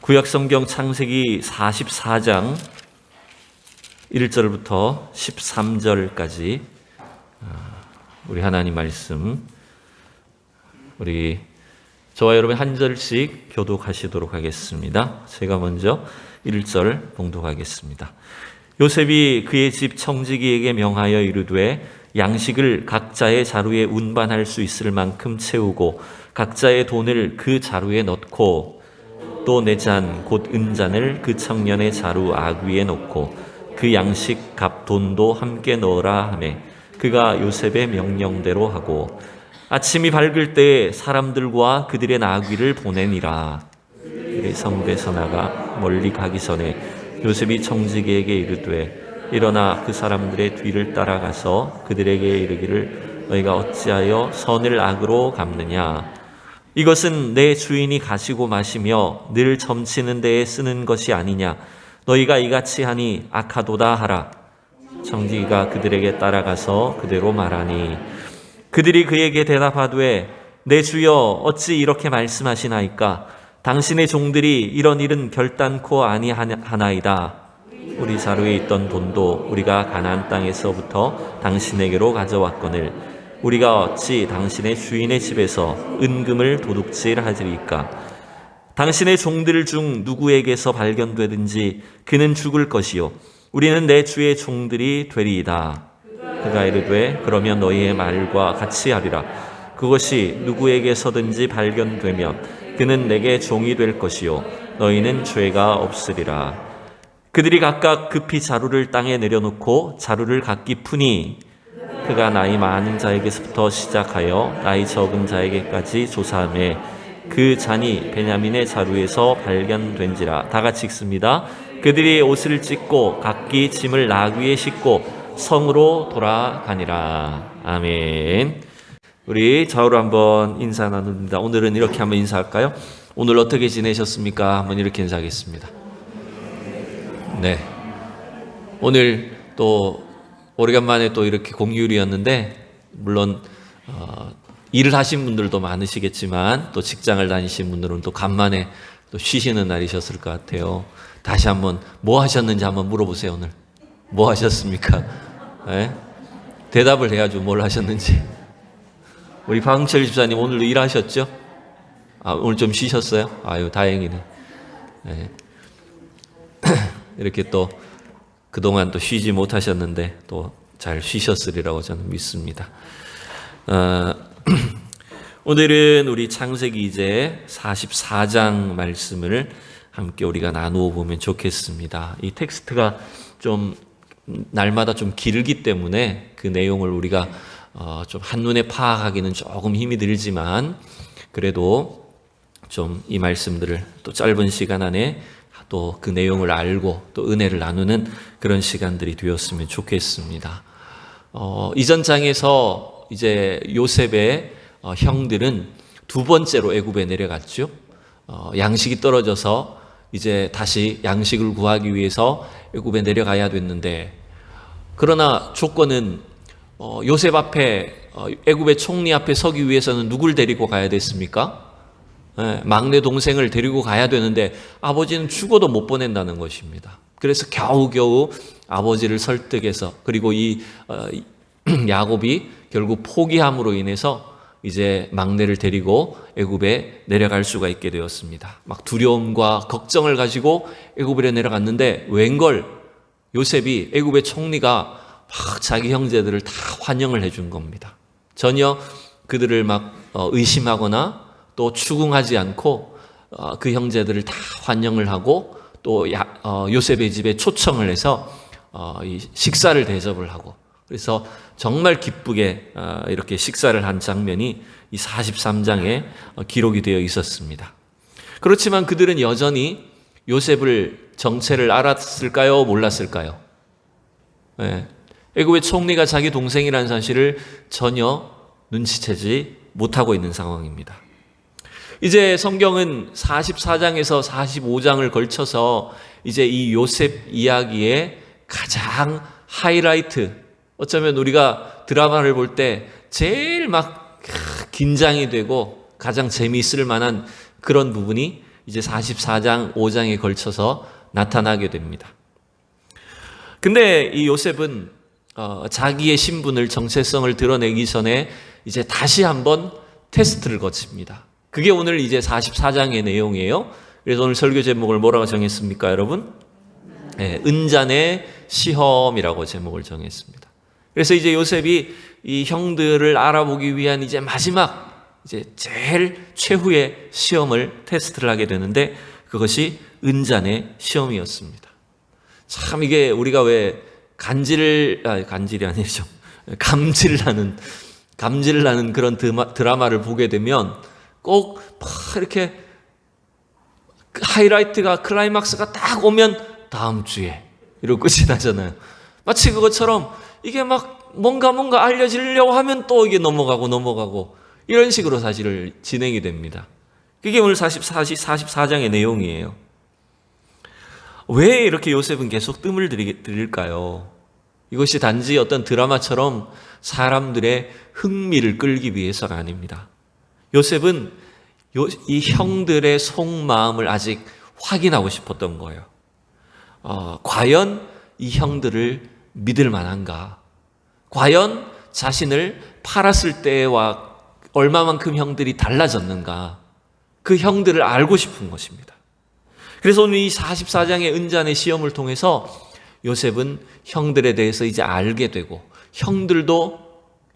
구약성경 창세기 44장 1절부터 13절까지 우리 하나님 말씀 우리 저와 여러분 한 절씩 교독하시도록 하겠습니다. 제가 먼저 1절 봉독하겠습니다. 요셉이 그의 집 청지기에게 명하여 이르되 양식을 각자의 자루에 운반할 수 있을 만큼 채우고 각자의 돈을 그 자루에 넣고 또 내 잔 곧 은잔을 그 청년의 자루 아귀에 넣고 그 양식 값 돈도 함께 넣으라 하매 그가 요셉의 명령대로 하고 아침이 밝을 때에 사람들과 그들의 나귀를 보내니라. 그의 성대에서 나가 멀리 가기 전에 요셉이 청지기에게 이르되 일어나 그 사람들의 뒤를 따라가서 그들에게 이르기를 너희가 어찌하여 선을 악으로 갚느냐. 이것은 내 주인이 가시고 마시며 늘 점치는 데에 쓰는 것이 아니냐. 너희가 이같이 하니 악하도다 하라. 청지기가 그들에게 따라가서 그대로 말하니 그들이 그에게 대답하되 내 주여 어찌 이렇게 말씀하시나이까. 당신의 종들이 이런 일은 결단코 아니하나이다. 우리 자루에 있던 돈도 우리가 가나안 땅에서부터 당신에게로 가져왔거늘 우리가 어찌 당신의 주인의 집에서 은금을 도둑질하리이까. 당신의 종들 중 누구에게서 발견되든지 그는 죽을 것이요 우리는 내 주의 종들이 되리이다. 그가 이르되 그러면 너희의 말과 같이 하리라. 그것이 누구에게서든지 발견되면 그는 내게 종이 될 것이요 너희는 죄가 없으리라. 그들이 각각 급히 자루를 땅에 내려놓고 자루를 각기 푸니 그가 나이 많은 자에게서부터 시작하여 나이 적은 자에게까지 조사하매 그 잔이 베냐민의 자루에서 발견된지라. 다 같이 읽습니다. 그들이 옷을 찢고 각기 짐을 나귀에 싣고 성으로 돌아가니라. 아멘. 우리 좌우로 한번 인사 나눕니다. 오늘은 이렇게 한번 인사할까요? 오늘 어떻게 지내셨습니까? 한번 이렇게 인사하겠습니다. 네. 오늘 또 오래간만에 또 이렇게 공휴일이었는데 물론 일을 하신 분들도 많으시겠지만 또 직장을 다니신 분들은 또 간만에 또 쉬시는 날이셨을 것 같아요. 다시 한번 뭐 하셨는지 한번 물어보세요. 오늘 뭐 하셨습니까? 네? 대답을 해야죠. 뭘 하셨는지. 우리 방철 집사님 오늘도 일하셨죠? 오늘 좀 쉬셨어요? 아유 다행이네. 네. 이렇게 또 그동안 또 쉬지 못하셨는데 또 잘 쉬셨으리라고 저는 믿습니다. 오늘은 우리 창세기 이제 44장 말씀을 함께 우리가 나누어 보면 좋겠습니다. 이 텍스트가 좀 날마다 좀 길기 때문에 그 내용을 우리가 좀 한눈에 파악하기는 조금 힘이 들지만 그래도 좀 이 말씀들을 또 짧은 시간 안에 또 그 내용을 알고 또 은혜를 나누는 그런 시간들이 되었으면 좋겠습니다. 이전 장에서 이제 요셉의 형들은 두 번째로 애굽에 내려갔죠. 양식이 떨어져서 이제 다시 양식을 구하기 위해서 애굽에 내려가야 됐는데 그러나 조건은 요셉 앞에 애굽의 총리 앞에 서기 위해서는 누굴 데리고 가야 됐습니까? 막내 동생을 데리고 가야 되는데 아버지는 죽어도 못 보낸다는 것입니다. 그래서 겨우겨우 아버지를 설득해서 그리고 이 야곱이 결국 포기함으로 인해서 이제 막내를 데리고 애굽에 내려갈 수가 있게 되었습니다. 막 두려움과 걱정을 가지고 애굽에 내려갔는데 웬걸 요셉이 애굽의 총리가 막 자기 형제들을 다 환영을 해준 겁니다. 전혀 그들을 막 의심하거나 또 추궁하지 않고 그 형제들을 다 환영을 하고 또 요셉의 집에 초청을 해서 이 식사를 대접을 하고 그래서 정말 기쁘게 이렇게 식사를 한 장면이 이 43장에 기록이 되어 있었습니다. 그렇지만 그들은 여전히 요셉을 정체를 알았을까요? 몰랐을까요? 애굽의 총리가 자기 동생이라는 사실을 전혀 눈치채지 못하고 있는 상황입니다. 이제 성경은 44장에서 45장을 걸쳐서 이제 이 요셉 이야기의 가장 하이라이트, 어쩌면 우리가 드라마를 볼 때 제일 막 긴장이 되고 가장 재미있을 만한 그런 부분이 이제 44장, 5장에 걸쳐서 나타나게 됩니다. 근데 이 요셉은 자기의 신분을, 정체성을 드러내기 전에 이제 다시 한번 테스트를 거칩니다. 그게 오늘 이제 44장의 내용이에요. 그래서 오늘 설교 제목을 뭐라고 정했습니까, 여러분? 네, 은잔의 시험이라고 제목을 정했습니다. 그래서 이제 요셉이 이 형들을 알아보기 위한 이제 마지막, 이제 제일 최후의 시험을 테스트를 하게 되는데 그것이 은잔의 시험이었습니다. 참 이게 우리가 왜 감질을 하는 그런 드라마를 보게 되면 꼭 막 이렇게 하이라이트가, 클라이막스가 딱 오면 다음 주에 이러고 끝이 나잖아요. 마치 그것처럼 이게 막 뭔가 알려지려고 하면 또 이게 넘어가고 이런 식으로 사실 진행이 됩니다. 그게 오늘 44장의 내용이에요. 왜 이렇게 요셉은 계속 뜸을 들일까요? 이것이 단지 어떤 드라마처럼 사람들의 흥미를 끌기 위해서가 아닙니다. 요셉은 이 형들의 속마음을 아직 확인하고 싶었던 거예요. 과연 이 형들을 믿을 만한가? 과연 자신을 팔았을 때와 얼마만큼 형들이 달라졌는가? 그 형들을 알고 싶은 것입니다. 그래서 오늘 이 44장의 은잔의 시험을 통해서 요셉은 형들에 대해서 이제 알게 되고, 형들도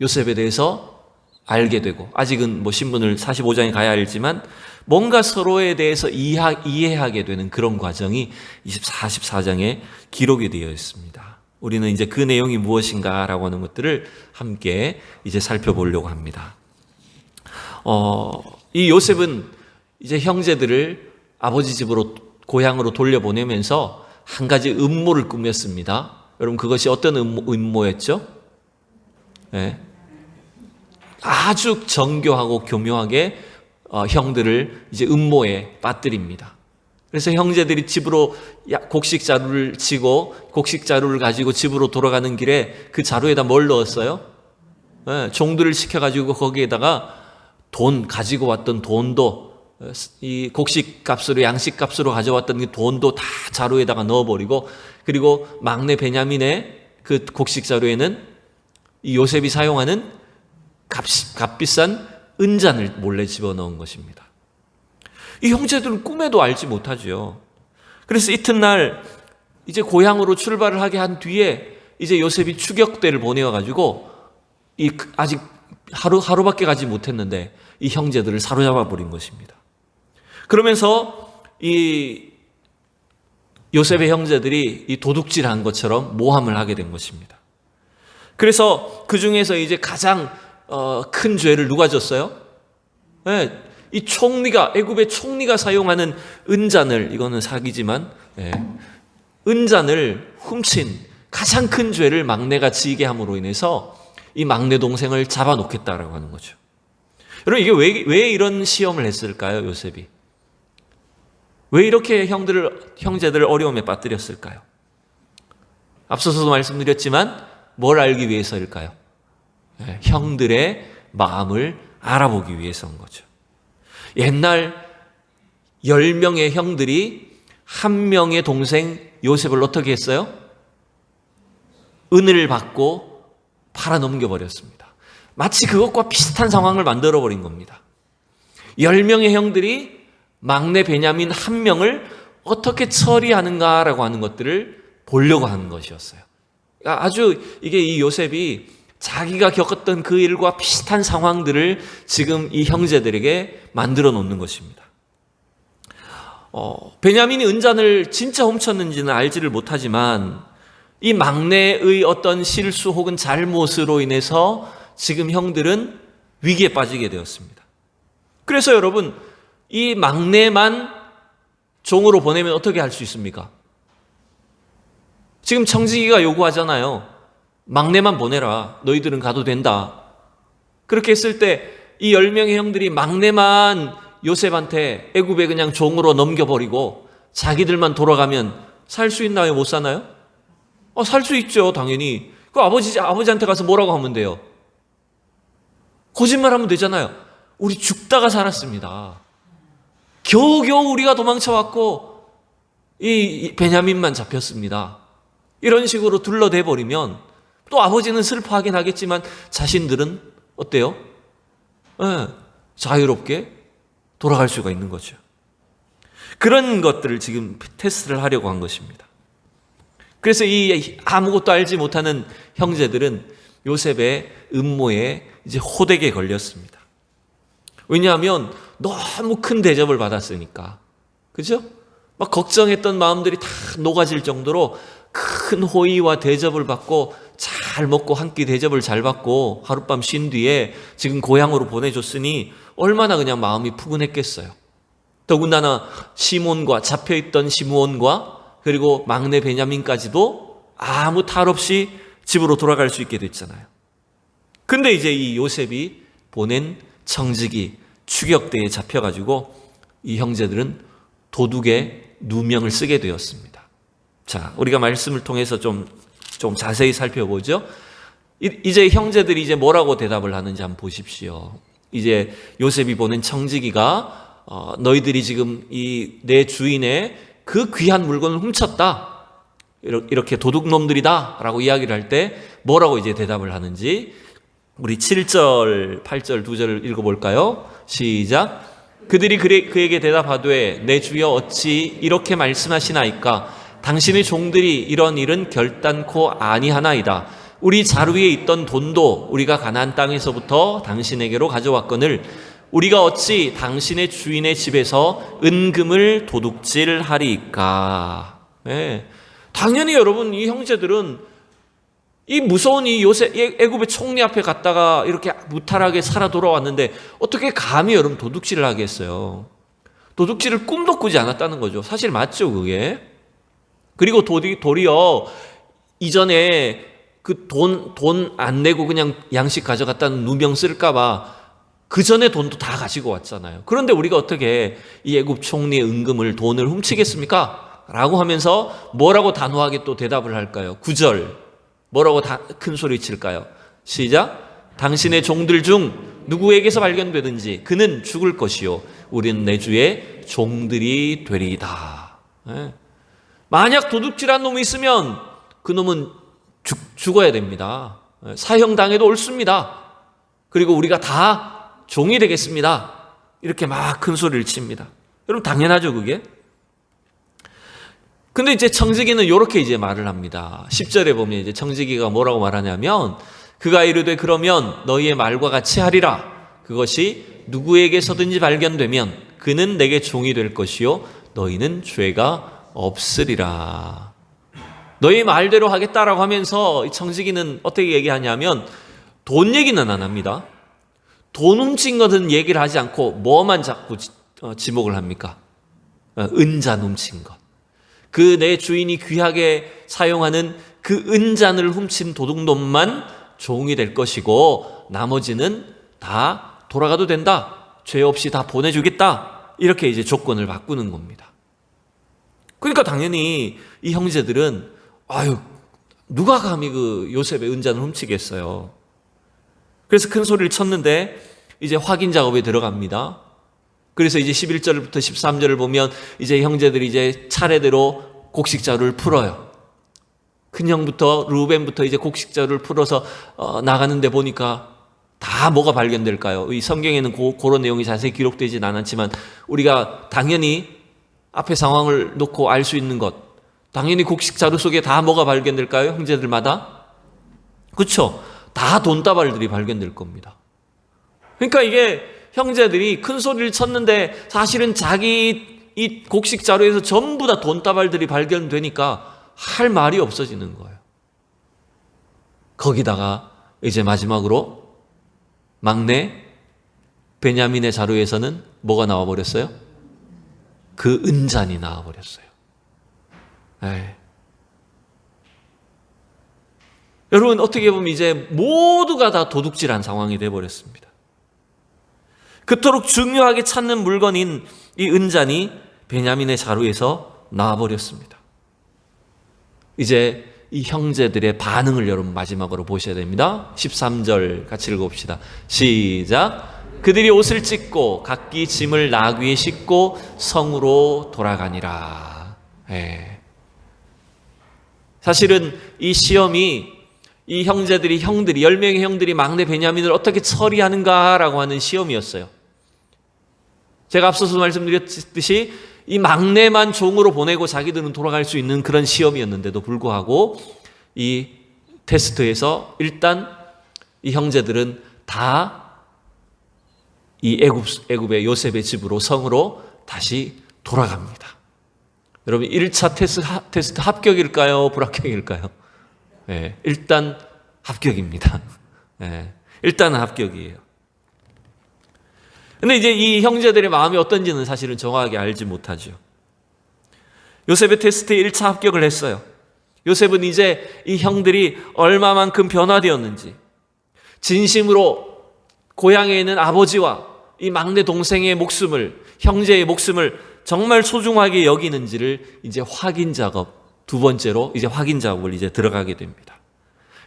요셉에 대해서 알게 되고, 아직은 뭐 신분을 45장에 가야 알지만 뭔가 서로에 대해서 이해하게 되는 그런 과정이 44장에 기록이 되어 있습니다. 우리는 이제 그 내용이 무엇인가라고 하는 것들을 함께 이제 살펴보려고 합니다. 이 요셉은 이제 형제들을 아버지 집으로, 고향으로 돌려보내면서 한 가지 음모를 꾸몄습니다. 여러분, 그것이 어떤 음모였죠? 네. 아주 정교하고 교묘하게 형들을 이제 음모에 빠뜨립니다. 그래서 형제들이 집으로 곡식 자루를 치고 곡식 자루를 가지고 집으로 돌아가는 길에 그 자루에다 뭘 넣었어요? 네, 종들을 시켜가지고 거기에다가 가지고 왔던 돈도, 이 곡식 값으로, 양식 값으로 가져왔던 그 돈도 다 자루에다가 넣어버리고, 그리고 막내 베냐민의 그 곡식 자루에는 이 요셉이 사용하는 값비싼 은잔을 몰래 집어넣은 것입니다. 이 형제들은 꿈에도 알지 못하죠. 그래서 이튿날 이제 고향으로 출발을 하게 한 뒤에 이제 요셉이 추격대를 보내어가지고 아직 하루밖에 가지 못했는데 이 형제들을 사로잡아 버린 것입니다. 그러면서 이 요셉의 형제들이 이 도둑질한 것처럼 모함을 하게 된 것입니다. 그래서 그 중에서 이제 가장 큰 죄를 누가 졌어요? 네, 이 총리가, 애굽의 총리가 사용하는 은잔을, 이거는 사기지만, 은잔을 훔친 가장 큰 죄를 막내가 지게 함으로 인해서 이 막내 동생을 잡아놓겠다라고 하는 거죠. 여러분, 이게 왜 이런 시험을 했을까요, 요셉이? 왜 이렇게 형제들을 어려움에 빠뜨렸을까요? 앞서서도 말씀드렸지만 뭘 알기 위해서일까요? 형들의 마음을 알아보기 위해서인 거죠. 옛날 10명의 형들이 한 명의 동생 요셉을 어떻게 했어요? 은을 받고 팔아 넘겨버렸습니다. 마치 그것과 비슷한 상황을 만들어버린 겁니다. 10명의 형들이 막내 베냐민 한 명을 어떻게 처리하는가라고 하는 것들을 보려고 하는 것이었어요. 아주 이게 이 요셉이 자기가 겪었던 그 일과 비슷한 상황들을 지금 이 형제들에게 만들어 놓는 것입니다. 베냐민이 은잔을 진짜 훔쳤는지는 알지를 못하지만 이 막내의 어떤 실수 혹은 잘못으로 인해서 지금 형들은 위기에 빠지게 되었습니다. 그래서 여러분, 이 막내만 종으로 보내면 어떻게 할 수 있습니까? 지금 청지기가 요구하잖아요. 막내만 보내라. 너희들은 가도 된다. 그렇게 했을 때 이 10명의 형들이 막내만 요셉한테 애굽에 그냥 종으로 넘겨버리고 자기들만 돌아가면 살 수 있나요? 못 사나요? 살 수 있죠, 당연히. 그 아버지한테 가서 뭐라고 하면 돼요? 거짓말하면 되잖아요. 우리 죽다가 살았습니다. 겨우겨우 우리가 도망쳐왔고 이 베냐민만 잡혔습니다. 이런 식으로 둘러대 버리면 또 아버지는 슬퍼하긴 하겠지만 자신들은 어때요? 자유롭게 돌아갈 수가 있는 거죠. 그런 것들을 지금 테스트를 하려고 한 것입니다. 그래서 이 아무것도 알지 못하는 형제들은 요셉의 음모에 이제 호되게 걸렸습니다. 왜냐하면 너무 큰 대접을 받았으니까. 그죠? 막 걱정했던 마음들이 다 녹아질 정도로 큰 호의와 대접을 받고 잘 먹고 한 끼 대접을 잘 받고 하룻밤 쉰 뒤에 지금 고향으로 보내줬으니 얼마나 그냥 마음이 푸근했겠어요. 더군다나 시몬과 잡혀있던 시므온과 그리고 막내 베냐민까지도 아무 탈 없이 집으로 돌아갈 수 있게 됐잖아요. 근데 이제 이 요셉이 보낸 청지기 추격대에 잡혀가지고 이 형제들은 도둑의 누명을 쓰게 되었습니다. 자, 우리가 말씀을 통해서 좀 자세히 살펴보죠. 이제 형제들이 이제 뭐라고 대답을 하는지 한번 보십시오. 이제 요셉이 보낸 청지기가 너희들이 지금 이 내 주인의 그 귀한 물건을 훔쳤다. 이렇게 도둑놈들이다. 라고 이야기를 할 때 뭐라고 이제 대답을 하는지 우리 7절, 8절 두 절을 읽어볼까요? 시작. 그들이 그에게 대답하되 내 주여 어찌 이렇게 말씀하시나이까? 당신의 종들이 이런 일은 결단코 아니하나이다. 우리 자루에 있던 돈도 우리가 가나안 땅에서부터 당신에게로 가져왔거늘 우리가 어찌 당신의 주인의 집에서 은금을 도둑질하리까? 네. 당연히 여러분 이 형제들은 이 무서운 이 요셉 애굽의 총리 앞에 갔다가 이렇게 무탈하게 살아 돌아왔는데 어떻게 감히 여러분 도둑질을 하겠어요? 도둑질을 꿈도 꾸지 않았다는 거죠. 사실 맞죠 그게? 그리고 도리어 이전에 그 돈 안 내고 그냥 양식 가져갔다는 누명 쓸까봐 그 전에 돈도 다 가지고 왔잖아요. 그런데 우리가 어떻게 이 애굽 총리의 은금을 돈을 훔치겠습니까? 라고 하면서 뭐라고 단호하게 또 대답을 할까요? 9절 뭐라고 큰 소리 칠까요? 시작. 당신의 종들 중 누구에게서 발견되든지 그는 죽을 것이요 우리는 내 주의 종들이 되리이다. 네. 만약 도둑질한 놈이 있으면 그 놈은 죽어야 됩니다. 사형당해도 옳습니다. 그리고 우리가 다 종이 되겠습니다. 이렇게 막 큰 소리를 칩니다. 여러분 당연하죠 그게? 근데 이제 청지기는 이렇게 이제 말을 합니다. 10절에 보면 이제 청지기가 뭐라고 말하냐면 그가 이르되 그러면 너희의 말과 같이 하리라. 그것이 누구에게서든지 발견되면 그는 내게 종이 될 것이요 너희는 죄가 없으리라. 너희 말대로 하겠다라고 하면서 이 청지기는 어떻게 얘기하냐면 돈 얘기는 안 합니다. 돈 훔친 것은 얘기를 하지 않고 뭐만 자꾸 지목을 합니까? 은잔 훔친 것. 그 내 주인이 귀하게 사용하는 그 은잔을 훔친 도둑놈만 종이 될 것이고 나머지는 다 돌아가도 된다. 죄 없이 다 보내주겠다. 이렇게 이제 조건을 바꾸는 겁니다. 그러니까 당연히 이 형제들은 누가 감히 그 요셉의 은잔을 훔치겠어요. 그래서 큰 소리를 쳤는데 이제 확인 작업에 들어갑니다. 그래서 이제 11절부터 13절을 보면 이제 형제들이 이제 차례대로 곡식자루를 풀어요. 큰 형부터 루벤부터 이제 곡식자루를 풀어서 나가는데 보니까 다 뭐가 발견될까요? 이 성경에는 그런 내용이 자세히 기록되진 않았지만 우리가 당연히 앞에 상황을 놓고 알 수 있는 것, 당연히 곡식자루 속에 다 뭐가 발견될까요? 형제들마다? 그렇죠? 다 돈다발들이 발견될 겁니다. 그러니까 이게 형제들이 큰 소리를 쳤는데 사실은 자기 이 곡식자루에서 전부 다 돈다발들이 발견되니까 할 말이 없어지는 거예요. 거기다가 이제 마지막으로 막내 베냐민의 자루에서는 뭐가 나와버렸어요? 그 은잔이 나와버렸어요. 에이. 여러분 어떻게 보면 이제 모두가 다 도둑질한 상황이 되어버렸습니다. 그토록 중요하게 찾는 물건인 이 은잔이 베냐민의 자루에서 나와버렸습니다. 이제 이 형제들의 반응을 여러분 마지막으로 보셔야 됩니다. 13절 같이 읽어봅시다. 시작. 그들이 옷을 찢고 각기 짐을 나귀에 싣고 성으로 돌아가니라. 사실은 이 시험이 이 형들이 10명의 형들이 막내 베냐민을 어떻게 처리하는가라고 하는 시험이었어요. 제가 앞서서 말씀드렸듯이 이 막내만 종으로 보내고 자기들은 돌아갈 수 있는 그런 시험이었는데도 불구하고 이 테스트에서 일단 이 형제들은 다 이 애굽의 요셉의 집으로 성으로 다시 돌아갑니다. 여러분 1차 테스트 합격일까요? 불합격일까요? 일단 합격입니다. 일단은 합격이에요. 근데 이제 이 형제들의 마음이 어떤지는 사실은 정확하게 알지 못하죠. 요셉의 테스트에 1차 합격을 했어요. 요셉은 이제 이 형들이 얼마만큼 변화되었는지, 진심으로 고향에 있는 아버지와 이 막내 동생의 목숨을, 형제의 목숨을 정말 소중하게 여기는지를 이제 확인 작업, 두 번째로 이제 확인 작업을 이제 들어가게 됩니다.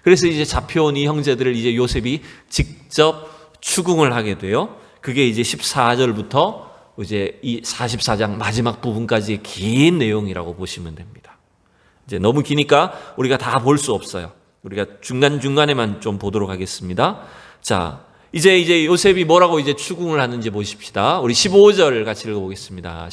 그래서 이제 잡혀온 이 형제들을 이제 요셉이 직접 추궁을 하게 돼요. 그게 이제 14절부터 이제 이 44장 마지막 부분까지의 긴 내용이라고 보시면 됩니다. 이제 너무 기니까 우리가 다 볼 수 없어요. 우리가 중간중간에만 좀 보도록 하겠습니다. 자, 이제 요셉이 뭐라고 이제 추궁을 하는지 보십시다. 우리 15절 같이 읽어보겠습니다.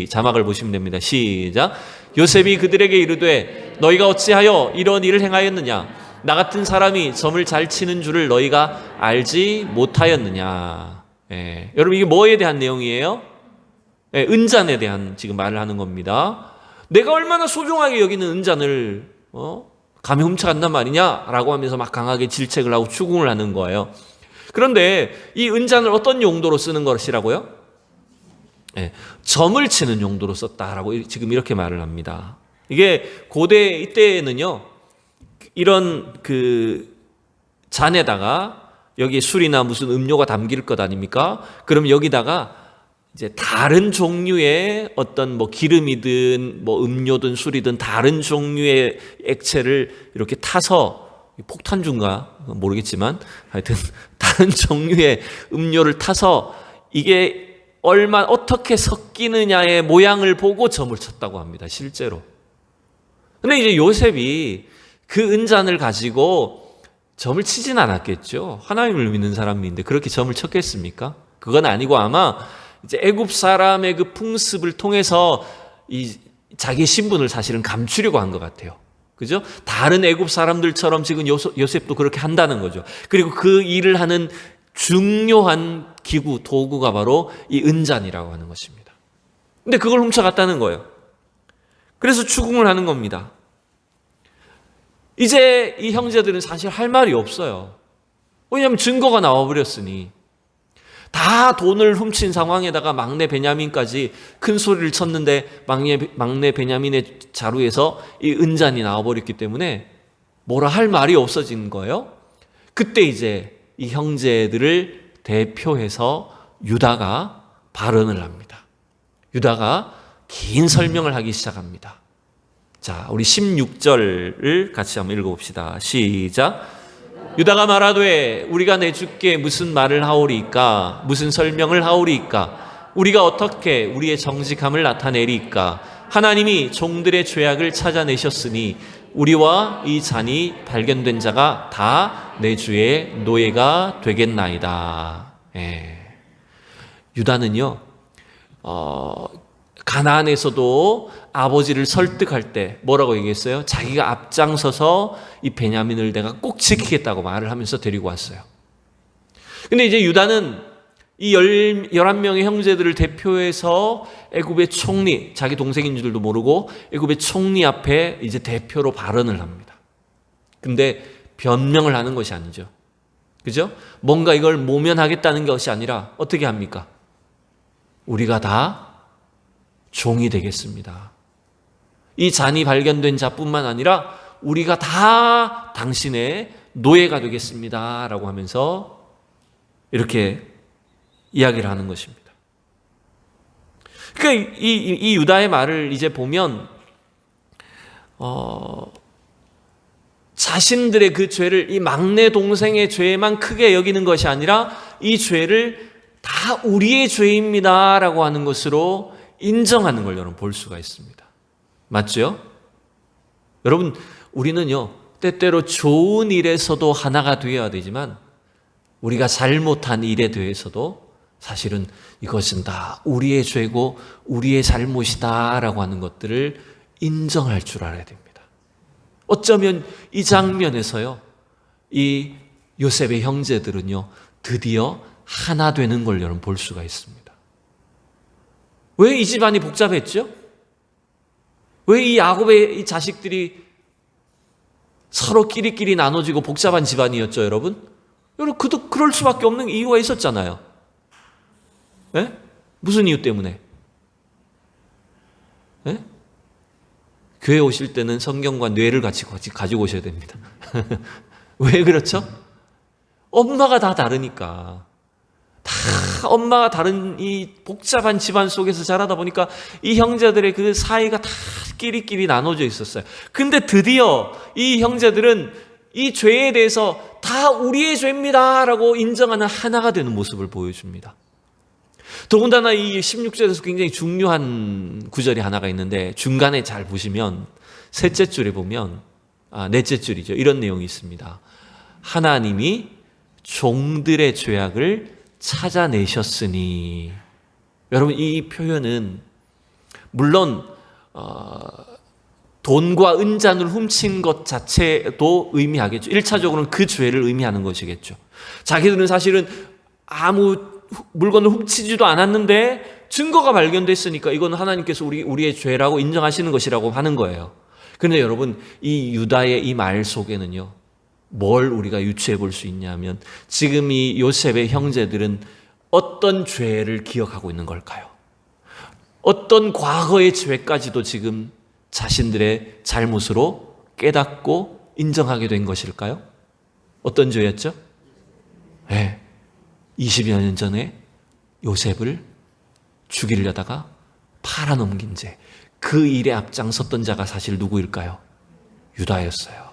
자막을 보시면 됩니다. 시작. 요셉이 그들에게 이르되 너희가 어찌하여 이런 일을 행하였느냐? 나 같은 사람이 점을 잘 치는 줄을 너희가 알지 못하였느냐? 여러분 이게 뭐에 대한 내용이에요? 은잔에 대한 지금 말을 하는 겁니다. 내가 얼마나 소중하게 여기는 은잔을 감히 훔쳐간단 말이냐라고 하면서 막 강하게 질책을 하고 추궁을 하는 거예요. 그런데 이 은잔을 어떤 용도로 쓰는 것이라고요? 점을 치는 용도로 썼다라고 지금 이렇게 말을 합니다. 이게 고대 이때에는요, 이런 그 잔에다가 여기 술이나 무슨 음료가 담길 것 아닙니까? 그럼 여기다가 이제 다른 종류의 어떤 뭐 기름이든 뭐 음료든 술이든 다른 종류의 액체를 이렇게 타서, 폭탄주인가 모르겠지만 하여튼 다른 종류의 음료를 타서 이게 어떻게 섞이느냐의 모양을 보고 점을 쳤다고 합니다. 실제로. 근데 이제 요셉이 그 은잔을 가지고 점을 치진 않았겠죠. 하나님을 믿는 사람인데 그렇게 점을 쳤겠습니까? 그건 아니고 아마 이제 애굽 사람의 그 풍습을 통해서 이 자기 신분을 사실은 감추려고 한 것 같아요. 그죠? 다른 애굽 사람들처럼 지금 요셉도 그렇게 한다는 거죠. 그리고 그 일을 하는 중요한 기구, 도구가 바로 이 은잔이라고 하는 것입니다. 근데 그걸 훔쳐갔다는 거예요. 그래서 추궁을 하는 겁니다. 이제 이 형제들은 사실 할 말이 없어요. 왜냐하면 증거가 나와버렸으니. 다 돈을 훔친 상황에다가 막내 베냐민까지 큰 소리를 쳤는데 막내 베냐민의 자루에서 이 은잔이 나와버렸기 때문에 뭐라 할 말이 없어진 거예요. 그때 이제 이 형제들을 대표해서 유다가 발언을 합니다. 유다가 긴 설명을 하기 시작합니다. 자, 우리 16절을 같이 한번 읽어봅시다. 시작. 유다가 말하되 우리가 내 주께 무슨 말을 하오리이까? 무슨 설명을 하오리이까? 우리가 어떻게 우리의 정직함을 나타내리이까? 하나님이 종들의 죄악을 찾아내셨으니 우리와 이 잔이 발견된 자가 다 내 주의 노예가 되겠나이다. 유다는요, 가나안에서도 아버지를 설득할 때 뭐라고 얘기했어요? 자기가 앞장서서 이 베냐민을 내가 꼭 지키겠다고 말을 하면서 데리고 왔어요. 근데 이제 유다는 이 11명의 형제들을 대표해서 애굽의 총리, 자기 동생인 줄도 모르고 애굽의 총리 앞에 이제 대표로 발언을 합니다. 근데 변명을 하는 것이 아니죠. 그죠? 뭔가 이걸 모면하겠다는 것이 아니라 어떻게 합니까? 우리가 다 종이 되겠습니다. 이 잔이 발견된 자뿐만 아니라 우리가 다 당신의 노예가 되겠습니다. 라고 하면서 이렇게 이야기를 하는 것입니다. 그러니까 이 유다의 말을 이제 보면 자신들의 그 죄를, 이 막내 동생의 죄만 크게 여기는 것이 아니라 이 죄를 다 우리의 죄입니다라고 하는 것으로 인정하는 걸 여러분 볼 수가 있습니다. 맞죠? 여러분, 우리는요, 때때로 좋은 일에서도 하나가 되어야 되지만 우리가 잘못한 일에 대해서도 사실은 이것은 다 우리의 죄고 우리의 잘못이다라고 하는 것들을 인정할 줄 알아야 됩니다. 어쩌면 이 장면에서요, 이 요셉의 형제들은요, 드디어 하나 되는 걸 여러분 볼 수가 있습니다. 왜 이 집안이 복잡했죠? 왜 이 야곱의 이 자식들이 서로 끼리끼리 나눠지고 복잡한 집안이었죠, 여러분? 여러분, 그럴 수밖에 없는 이유가 있었잖아요. 예? 무슨 이유 때문에? 예? 교회 오실 때는 성경과 뇌를 같이 가지고 오셔야 됩니다. 왜 그렇죠? 엄마가 다 다르니까. 다 엄마가 다른 이 복잡한 집안 속에서 자라다 보니까 이 형제들의 그 사이가 다 끼리끼리 나눠져 있었어요. 근데 드디어 이 형제들은 이 죄에 대해서 다 우리의 죄입니다라고 인정하는 하나가 되는 모습을 보여줍니다. 더군다나 이 16절에서 굉장히 중요한 구절이 하나가 있는데 중간에 잘 보시면 셋째 줄에 보면 넷째 줄이죠. 이런 내용이 있습니다. 하나님이 종들의 죄악을 찾아내셨으니. 여러분, 이 표현은 물론 돈과 은잔을 훔친 것 자체도 의미하겠죠. 1차적으로는 그 죄를 의미하는 것이겠죠. 자기들은 사실은 아무 물건을 훔치지도 않았는데 증거가 발견됐으니까 이건 하나님께서 우리의 죄라고 인정하시는 것이라고 하는 거예요. 그런데 여러분, 이 유다의 이 말 속에는요, 뭘 우리가 유추해 볼 수 있냐면 지금 이 요셉의 형제들은 어떤 죄를 기억하고 있는 걸까요? 어떤 과거의 죄까지도 지금 자신들의 잘못으로 깨닫고 인정하게 된 것일까요? 어떤 죄였죠? 네, 20여 년 전에 요셉을 죽이려다가 팔아넘긴 죄, 그 일에 앞장섰던 자가 사실 누구일까요? 유다였어요.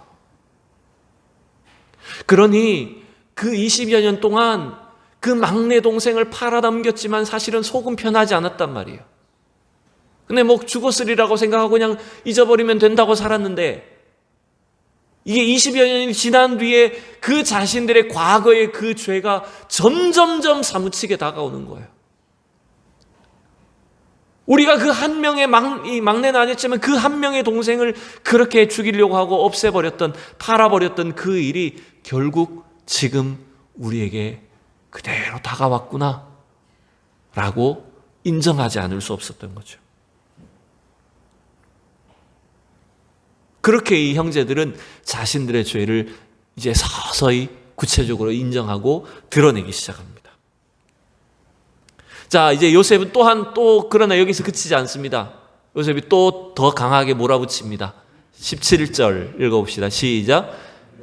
그러니 그 20여 년 동안 그 막내 동생을 팔아넘겼지만 사실은 속은 편하지 않았단 말이에요. 근데 뭐 죽었으리라고 생각하고 그냥 잊어버리면 된다고 살았는데 이게 20여 년이 지난 뒤에 그 자신들의 과거의 그 죄가 점점점 사무치게 다가오는 거예요. 우리가 그 한 명의 막내는 아니었지만 그 한 명의 동생을 그렇게 죽이려고 하고 없애버렸던, 팔아버렸던 그 일이 결국 지금 우리에게 그대로 다가왔구나 라고 인정하지 않을 수 없었던 거죠. 그렇게 이 형제들은 자신들의 죄를 이제 서서히 구체적으로 인정하고 드러내기 시작합니다. 자, 이제 요셉은 그러나 여기서 그치지 않습니다. 요셉이 또 더 강하게 몰아붙입니다. 17절 읽어봅시다. 시작.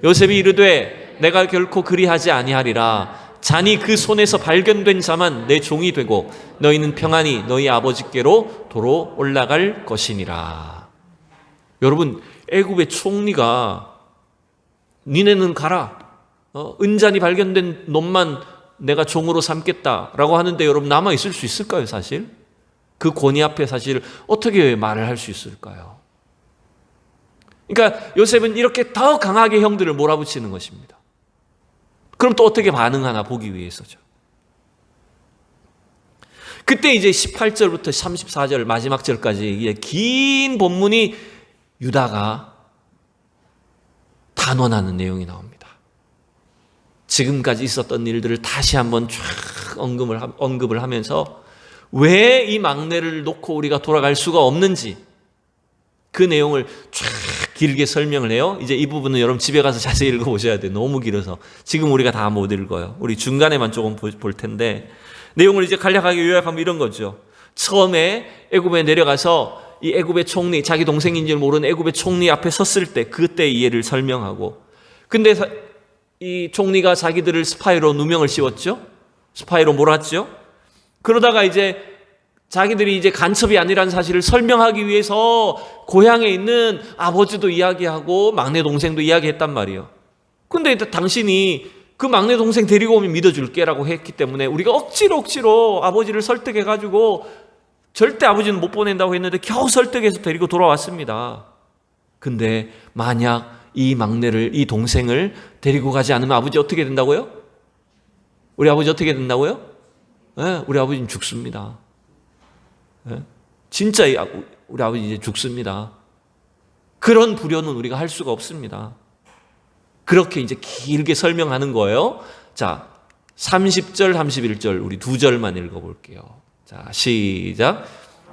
요셉이 이르되 내가 결코 그리하지 아니하리라. 잔이 그 손에서 발견된 자만 내 종이 되고 너희는 평안히 너희 아버지께로 도로 올라갈 것이니라. 여러분, 애굽의 총리가 니네는 가라, 은잔이 발견된 놈만 내가 종으로 삼겠다라고 하는데 여러분, 남아있을 수 있을까요? 사실 그 권위 앞에 사실 어떻게 말을 할 수 있을까요? 그러니까 요셉은 이렇게 더 강하게 형들을 몰아붙이는 것입니다. 그럼 또 어떻게 반응하나 보기 위해서죠. 그때 이제 18절부터 34절 마지막 절까지 긴 본문이 유다가 단언하는 내용이 나옵니다. 지금까지 있었던 일들을 다시 한번 쫙 언급을 하면서 왜 이 막내를 놓고 우리가 돌아갈 수가 없는지 그 내용을 쫙 길게 설명을 해요. 이제 이 부분은 여러분 집에 가서 자세히 읽어보셔야 돼요. 너무 길어서 지금 우리가 다 못 읽어요. 우리 중간에만 조금 볼 텐데 내용을 이제 간략하게 요약하면 이런 거죠. 처음에 애굽에 내려가서 이 애굽의 총리, 자기 동생인지 모르는 애굽의 총리 앞에 섰을 때 그때 이해를 설명하고, 근데 이 총리가 자기들을 스파이로 누명을 씌웠죠. 스파이로 몰았죠. 그러다가 이제 자기들이 이제 간첩이 아니라는 사실을 설명하기 위해서 고향에 있는 아버지도 이야기하고 막내 동생도 이야기했단 말이에요. 근데 당신이 그 막내 동생 데리고 오면 믿어줄게라고 했기 때문에 우리가 억지로 아버지를 설득해가지고 절대 아버지는 못 보낸다고 했는데 겨우 설득해서 데리고 돌아왔습니다. 근데 만약 이 동생을 데리고 가지 않으면 아버지 어떻게 된다고요? 우리 아버지 어떻게 된다고요? 네, 우리 아버지는 죽습니다. 네? 진짜 우리 아버지 이제 죽습니다. 그런 불효는 우리가 할 수가 없습니다. 그렇게 이제 길게 설명하는 거예요. 자, 30절, 31절 우리 두 절만 읽어볼게요. 자, 시작.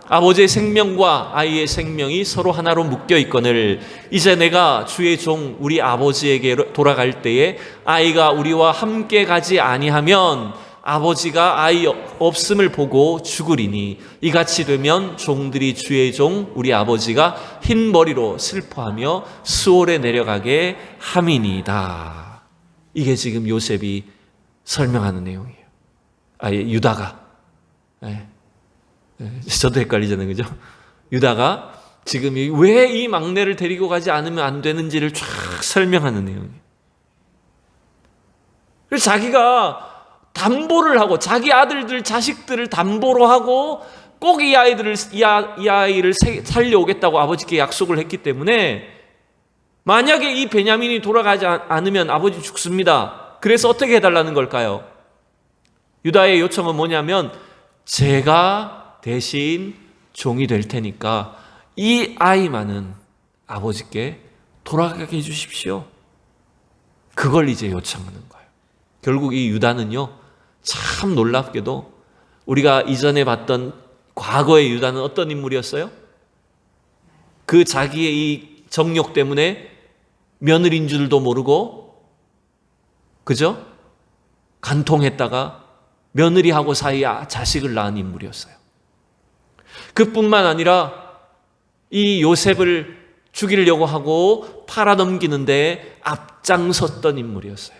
아버지의 생명과 아이의 생명이 서로 하나로 묶여 있거늘 이제 내가 주의 종 우리 아버지에게 돌아갈 때에 아이가 우리와 함께 가지 아니하면 아버지가 아이 없음을 보고 죽으리니 이같이 되면 종들이 주의 종 우리 아버지가 흰 머리로 슬퍼하며 수월에 내려가게 함이니이다. 이게 지금 요셉이 설명하는 내용이에요. 유다가. 저도 헷갈리잖아요, 그죠? 유다가 지금 왜 이 막내를 데리고 가지 않으면 안 되는지를 쫙 설명하는 내용이에요. 그래서 자기가 담보를 하고 자기 아들들 자식들을 담보로 하고 꼭 이 아이를 살려오겠다고 아버지께 약속을 했기 때문에 만약에 이 베냐민이 돌아가지 않으면 아버지 죽습니다. 그래서 어떻게 해달라는 걸까요? 유다의 요청은 뭐냐면 제가 대신 종이 될 테니까 이 아이만은 아버지께 돌아가게 해주십시오. 그걸 이제 요청하는 거예요. 결국 이 유다는요, 참 놀랍게도 우리가 이전에 봤던 과거의 유다는 어떤 인물이었어요? 그 자기의 이 정욕 때문에 며느리인 줄도 모르고, 그죠? 간통했다가 며느리하고 사이에 자식을 낳은 인물이었어요. 그뿐만 아니라 이 요셉을 죽이려고 하고 팔아넘기는데 앞장섰던 인물이었어요.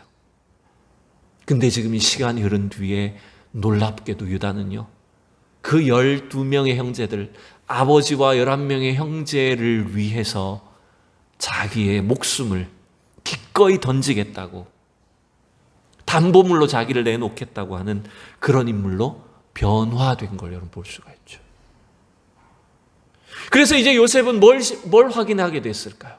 근데 지금 이 시간이 흐른 뒤에 놀랍게도 유다는요, 그 12명의 형제들, 아버지와 11명의 형제를 위해서 자기의 목숨을 기꺼이 던지겠다고, 담보물로 자기를 내놓겠다고 하는 그런 인물로 변화된 걸 여러분 볼 수가 있죠. 그래서 이제 요셉은 뭘 확인하게 됐을까요?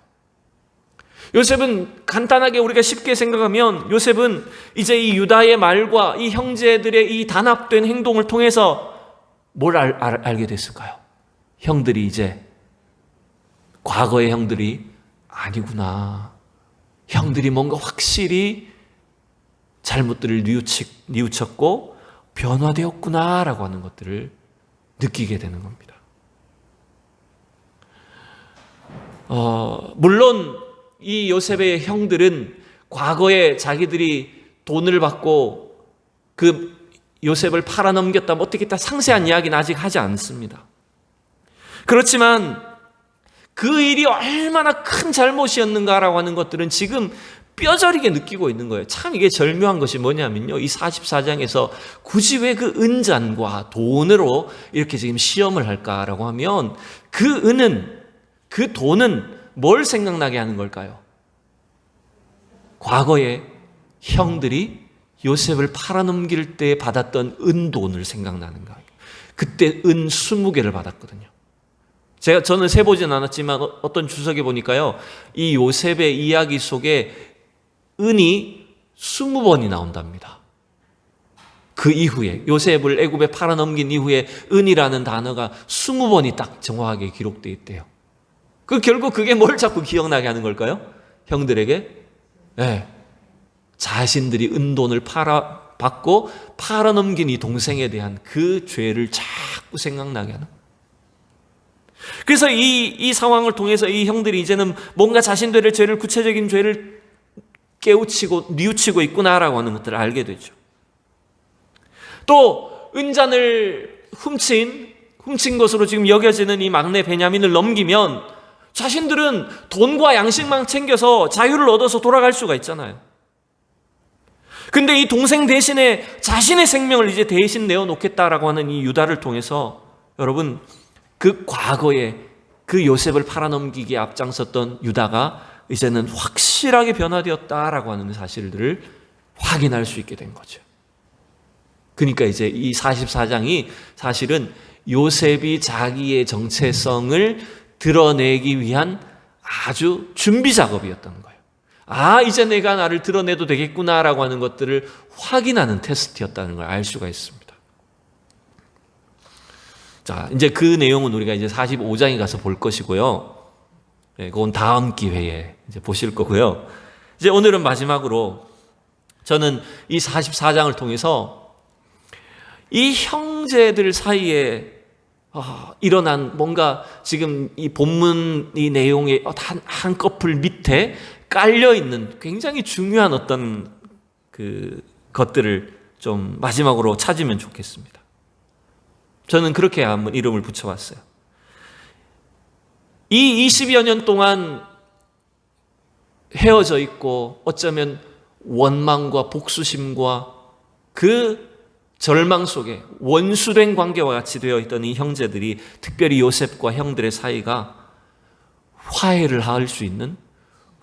요셉은 간단하게 우리가 쉽게 생각하면 요셉은 이제 이 유다의 말과 이 형제들의 이 단합된 행동을 통해서 뭘 알게 됐을까요? 형들이 이제 과거의 형들이 아니구나. 형들이 뭔가 확실히 잘못들을 뉘우쳤고 변화되었구나라고 하는 것들을 느끼게 되는 겁니다. 물론 이 요셉의 형들은 과거에 자기들이 돈을 받고 그 요셉을 팔아넘겼다, 어떻게 다 상세한 이야기는 아직 하지 않습니다. 그렇지만 그 일이 얼마나 큰 잘못이었는가라고 하는 것들은 지금 뼈저리게 느끼고 있는 거예요. 참 이게 절묘한 것이 뭐냐면요, 이 44장에서 굳이 왜 그 은잔과 돈으로 이렇게 지금 시험을 할까라고 하면 그 돈은 뭘 생각나게 하는 걸까요? 과거에 형들이 요셉을 팔아넘길 때 받았던 은돈을 생각나는 거예요. 그때 은 20개를 받았거든요. 저는 세보진 않았지만 어떤 주석에 보니까요, 이 요셉의 이야기 속에 은이 20번이 나온답니다. 그 이후에 요셉을 애굽에 팔아넘긴 이후에 은이라는 단어가 20번이 딱 정확하게 기록되어 있대요. 결국 그게 뭘 자꾸 기억나게 하는 걸까요? 형들에게? 네. 자신들이 은돈을 받고 팔아넘긴 이 동생에 대한 그 죄를 자꾸 생각나게 하는. 그래서 이 상황을 통해서 이 형들이 이제는 뭔가 자신들의 죄를, 구체적인 죄를 뉘우치고 있구나라고 하는 것들을 알게 되죠. 또 은잔을 훔친 것으로 지금 여겨지는 이 막내 베냐민을 넘기면 자신들은 돈과 양식만 챙겨서 자유를 얻어서 돌아갈 수가 있잖아요. 근데 이 동생 대신에 자신의 생명을 이제 대신 내어놓겠다라고 하는 이 유다를 통해서 여러분, 그 과거에 그 요셉을 팔아넘기기에 앞장섰던 유다가 이제는 확실하게 변화되었다라고 하는 사실들을 확인할 수 있게 된 거죠. 그러니까 이제 이 44장이 사실은 요셉이 자기의 정체성을 드러내기 위한 아주 준비 작업이었던 거예요. 아, 이제 내가 나를 드러내도 되겠구나라고 하는 것들을 확인하는 테스트였다는 걸 알 수가 있습니다. 자, 이제 그 내용은 우리가 이제 45장에 가서 볼 것이고요. 네, 그건 다음 기회에 이제 보실 거고요. 이제 오늘은 마지막으로 저는 이 44장을 통해서 이 형제들 사이에 일어난 뭔가 지금 이 본문 이 내용의 한 커플 밑에 깔려 있는 굉장히 중요한 어떤 그 것들을 좀 마지막으로 찾으면 좋겠습니다. 저는 그렇게 한번 이름을 붙여봤어요. 이 20여 년 동안 헤어져 있고 어쩌면 원망과 복수심과 그 절망 속에 원수된 관계와 같이 되어 있던 이 형제들이, 특별히 요셉과 형들의 사이가 화해를 할 수 있는,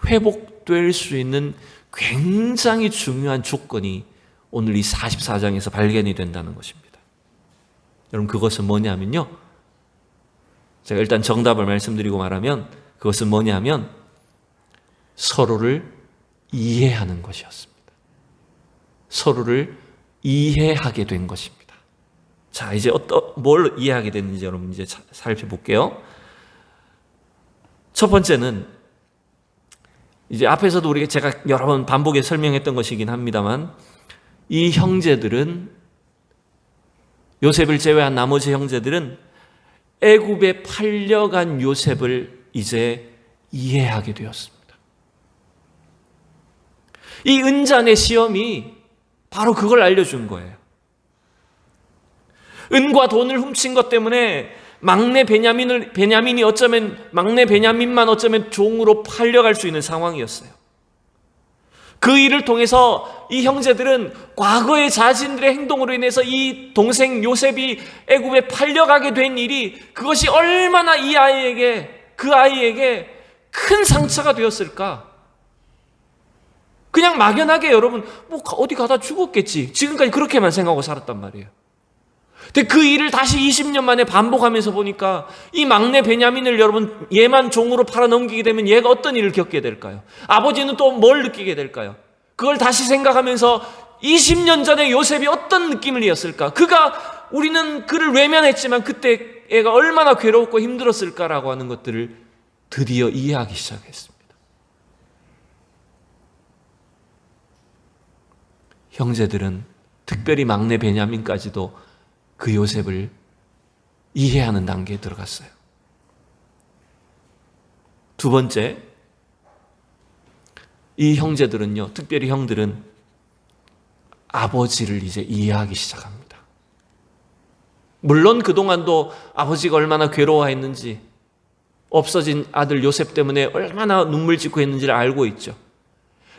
회복될 수 있는 굉장히 중요한 조건이 오늘 이 44장에서 발견이 된다는 것입니다. 여러분, 그것은 뭐냐면요, 제가 일단 정답을 말씀드리고 말하면 그것은 뭐냐면 서로를 이해하는 것이었습니다. 서로를 이해하게 된 것입니다. 자, 이제 뭘 이해하게 됐는지 여러분 이제 살펴볼게요. 첫 번째는 이제 앞에서도 우리가 제가 여러 번 반복해 설명했던 것이긴 합니다만, 이 형제들은, 요셉을 제외한 나머지 형제들은 애굽에 팔려간 요셉을 이제 이해하게 되었습니다. 이 은잔의 시험이 바로 그걸 알려준 거예요. 은과 돈을 훔친 것 때문에 막내 베냐민이 어쩌면, 막내 베냐민만 어쩌면 종으로 팔려갈 수 있는 상황이었어요. 그 일을 통해서 이 형제들은 과거의 자신들의 행동으로 인해서 이 동생 요셉이 애굽에 팔려가게 된 일이, 그것이 얼마나 그 아이에게 큰 상처가 되었을까. 그냥 막연하게 여러분 어디 가다 죽었겠지, 지금까지 그렇게만 생각하고 살았단 말이에요. 근데 그 일을 다시 20년 만에 반복하면서 보니까 이 막내 베냐민을 여러분 얘만 종으로 팔아넘기게 되면 얘가 어떤 일을 겪게 될까요? 아버지는 또 뭘 느끼게 될까요? 그걸 다시 생각하면서 20년 전에 요셉이 어떤 느낌이었을까? 우리는 그를 외면했지만 그때 애가 얼마나 괴롭고 힘들었을까라고 하는 것들을 드디어 이해하기 시작했습니다. 형제들은, 특별히 막내 베냐민까지도 그 요셉을 이해하는 단계에 들어갔어요. 두 번째, 이 형제들은요, 특별히 형들은 아버지를 이제 이해하기 시작합니다. 물론 그동안도 아버지가 얼마나 괴로워했는지, 없어진 아들 요셉 때문에 얼마나 눈물 짓고 했는지를 알고 있죠.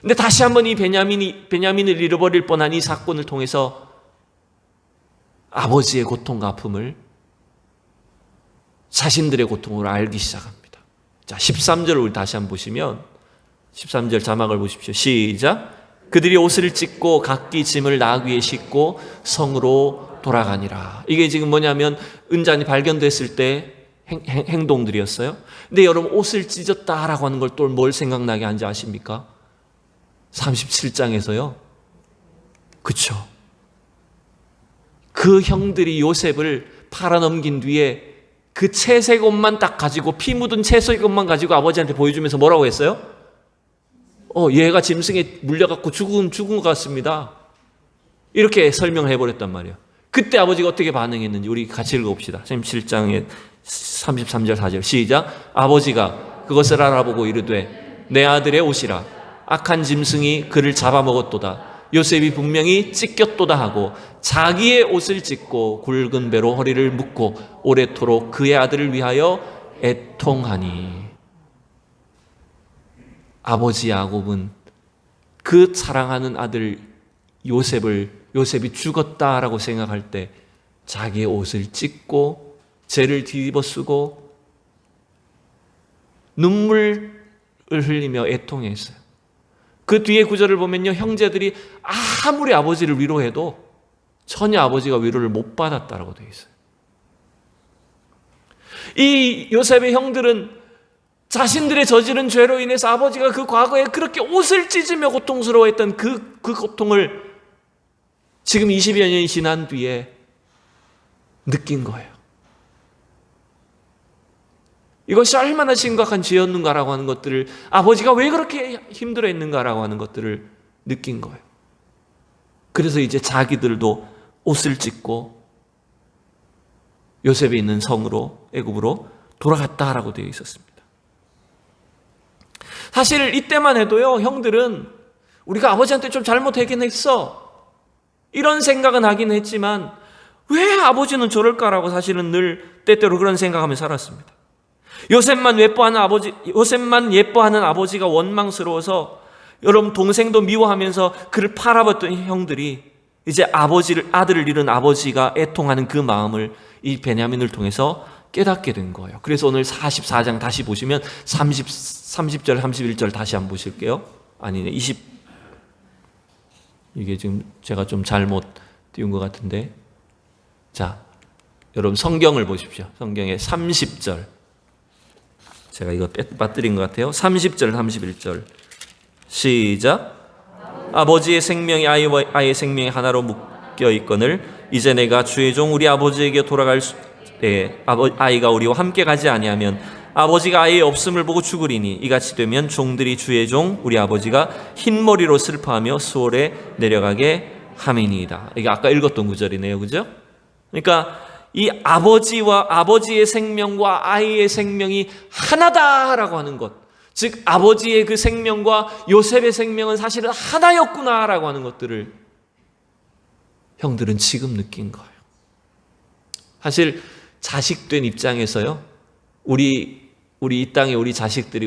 근데 다시 한번 이 베냐민을 잃어버릴 뻔한 이 사건을 통해서 아버지의 고통과 아픔을 자신들의 고통으로 알기 시작합니다. 자, 13절을 우리 다시 한번 보시면, 13절 자막을 보십시오. 시작. 그들이 옷을 찢고 각기 짐을 나귀에 싣고 성으로 돌아가니라. 이게 지금 뭐냐면 은잔이 발견됐을 때 행동들이었어요. 근데 여러분, 옷을 찢었다라고 하는 걸 또 뭘 생각나게 하는지 아십니까? 37장에서요. 그쵸. 그 형들이 요셉을 팔아넘긴 뒤에 그 채색 옷만 딱 가지고, 피 묻은 채색 옷만 가지고 아버지한테 보여주면서 뭐라고 했어요? 얘가 짐승에 물려갖고 죽은 것 같습니다. 이렇게 설명을 해버렸단 말이에요. 그때 아버지가 어떻게 반응했는지 우리 같이 읽어봅시다. 37장의 33절 4절 시작. 아버지가 그것을 알아보고 이르되 내 아들의 옷이라. 악한 짐승이 그를 잡아먹었도다. 요셉이 분명히 찢겼도다 하고 자기의 옷을 찢고 굵은 배로 허리를 묶고 오래도록 그의 아들을 위하여 애통하니. 아버지 야곱은 그 사랑하는 아들 요셉이 죽었다라고 생각할 때 자기의 옷을 찢고 죄를 뒤집어 쓰고 눈물을 흘리며 애통했어요. 그 뒤에 구절을 보면요, 형제들이 아무리 아버지를 위로해도 전혀 아버지가 위로를 못 받았다라고 되어 있어요. 이 요셉의 형들은 자신들의 저지른 죄로 인해서 아버지가 그 과거에 그렇게 옷을 찢으며 고통스러워했던 그 고통을 지금 20여 년이 지난 뒤에 느낀 거예요. 이것이 얼마나 심각한 죄였는가라고 하는 것들을, 아버지가 왜 그렇게 힘들어했는가라고 하는 것들을 느낀 거예요. 그래서 이제 자기들도 옷을 찢고 요셉이 있는 성으로, 애굽으로 돌아갔다라고 되어 있었습니다. 사실 이때만 해도요, 형들은 우리가 아버지한테 좀 잘못하긴 했어, 이런 생각은 하긴 했지만 왜 아버지는 저럴까라고 사실은 늘 때때로 그런 생각하며 살았습니다. 요셉만 예뻐하는 아버지가 원망스러워서 여러분 동생도 미워하면서 그를 팔아봤던 형들이 이제 아들을 잃은 아버지가 애통하는 그 마음을 이 베냐민을 통해서 깨닫게 된 거예요. 그래서 오늘 44장 다시 보시면 30절 31절 다시 한번 보실게요. 아니네, 이게 지금 제가 좀 잘못 띄운 것 같은데, 자, 여러분 성경을 보십시오. 성경의 30절, 제가 이거 빠뜨린 것 같아요. 30절 31절 시작. 아버지의 생명이 아이의 생명이 하나로 묶여 있거늘 이제 내가 주의 종 우리 아버지에게 돌아갈 때 아이가 우리와 함께 가지 아니하면 아버지가 아이의 없음을 보고 죽으리니 이같이 되면 종들이 주의 종 우리 아버지가 흰머리로 슬퍼하며 수월에 내려가게 함이니이다. 이게 아까 읽었던 구절이네요, 그죠? 그러니까 이 아버지의 생명과 아이의 생명이 하나다라고 하는 것, 즉 아버지의 그 생명과 요셉의 생명은 사실은 하나였구나라고 하는 것들을 형들은 지금 느낀 거예요. 사실 자식된 입장에서요, 우리 이 땅에 우리 자식들이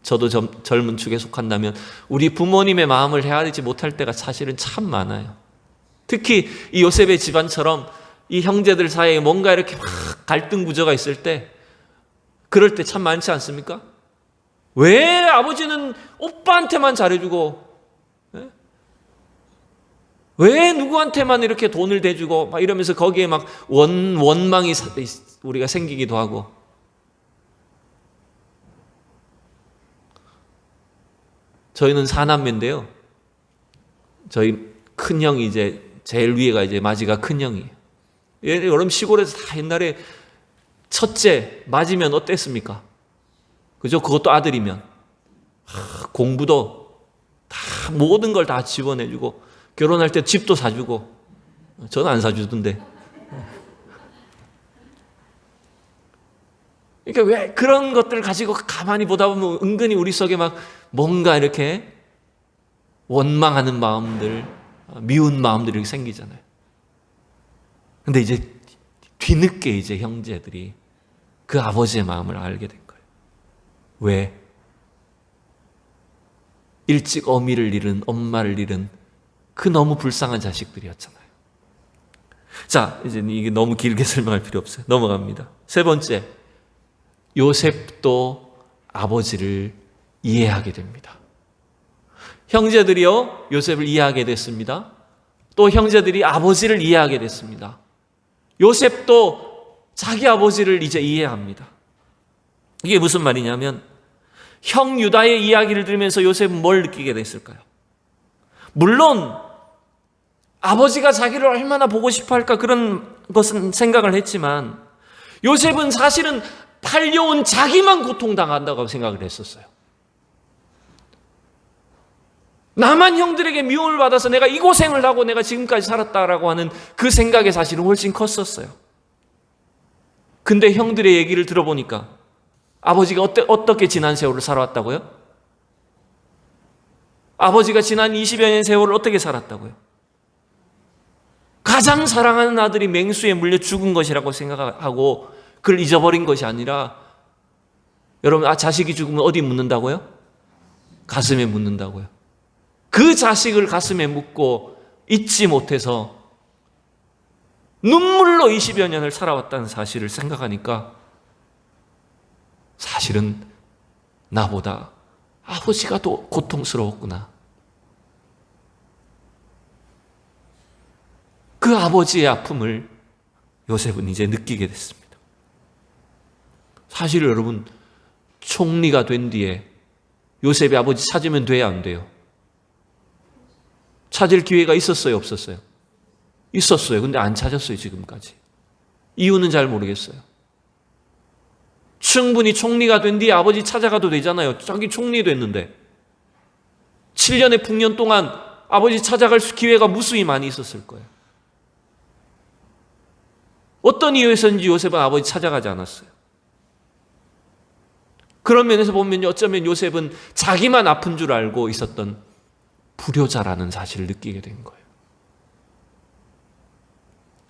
저도 젊은 축에 속한다면 우리 부모님의 마음을 헤아리지 못할 때가 사실은 참 많아요. 특히 이 요셉의 집안처럼 이 형제들 사이에 뭔가 이렇게 막 갈등 구조가 있을 때, 그럴 때 참 많지 않습니까? 왜 아버지는 오빠한테만 잘해주고, 왜 누구한테만 이렇게 돈을 대주고 막 이러면서 거기에 막 원망이 우리가 생기기도 하고. 저희는 4남매인데요, 저희 큰형이 이제 제일 위에가 이제 마지가 큰형이에요. 여러분 시골에서 다 옛날에 첫째 맞으면 어땠습니까? 그죠? 그것도 아들이면 공부도 다 모든 걸 다 지원해주고 결혼할 때 집도 사주고. 저는 안 사주던데. 그러니까 왜 그런 것들을 가지고 가만히 보다 보면 은근히 우리 속에 막 뭔가 이렇게 원망하는 마음들, 미운 마음들이 생기잖아요. 근데 이제 뒤늦게 이제 형제들이 그 아버지의 마음을 알게 된 거예요. 왜? 일찍 어미를 잃은, 엄마를 잃은 그 너무 불쌍한 자식들이었잖아요. 자, 이제 이게 너무 길게 설명할 필요 없어요. 넘어갑니다. 세 번째, 요셉도 아버지를 이해하게 됩니다. 형제들이요, 요셉을 이해하게 됐습니다. 또 형제들이 아버지를 이해하게 됐습니다. 요셉도 자기 아버지를 이제 이해합니다. 이게 무슨 말이냐면, 형 유다의 이야기를 들으면서 요셉은 뭘 느끼게 됐을까요? 물론 아버지가 자기를 얼마나 보고 싶어 할까 그런 것은 생각을 했지만, 요셉은 사실은 팔려온 자기만 고통당한다고 생각을 했었어요. 나만 형들에게 미움을 받아서 내가 이 고생을 하고 내가 지금까지 살았다라고 하는 그 생각이 사실은 훨씬 컸었어요. 근데 형들의 얘기를 들어보니까 아버지가 어떻게 지난 세월을 살아왔다고요? 아버지가 지난 20여 년 세월을 어떻게 살았다고요? 가장 사랑하는 아들이 맹수에 물려 죽은 것이라고 생각하고 그걸 잊어버린 것이 아니라, 여러분, 자식이 죽으면 어디 묻는다고요? 가슴에 묻는다고요. 그 자식을 가슴에 묻고 잊지 못해서 눈물로 20여 년을 살아왔다는 사실을 생각하니까 사실은 나보다 아버지가 더 고통스러웠구나. 그 아버지의 아픔을 요셉은 이제 느끼게 됐습니다. 사실 여러분, 총리가 된 뒤에 요셉의 아버지 찾으면 돼야 안 돼요? 찾을 기회가 있었어요, 없었어요? 있었어요. 근데 안 찾았어요, 지금까지. 이유는 잘 모르겠어요. 충분히 총리가 된 뒤에 아버지 찾아가도 되잖아요. 자기 총리 됐는데 7년의 풍년 동안 아버지 찾아갈 기회가 무수히 많이 있었을 거예요. 어떤 이유에서인지 요셉은 아버지 찾아가지 않았어요. 그런 면에서 보면 어쩌면 요셉은 자기만 아픈 줄 알고 있었던 불효자라는 사실을 느끼게 된 거예요.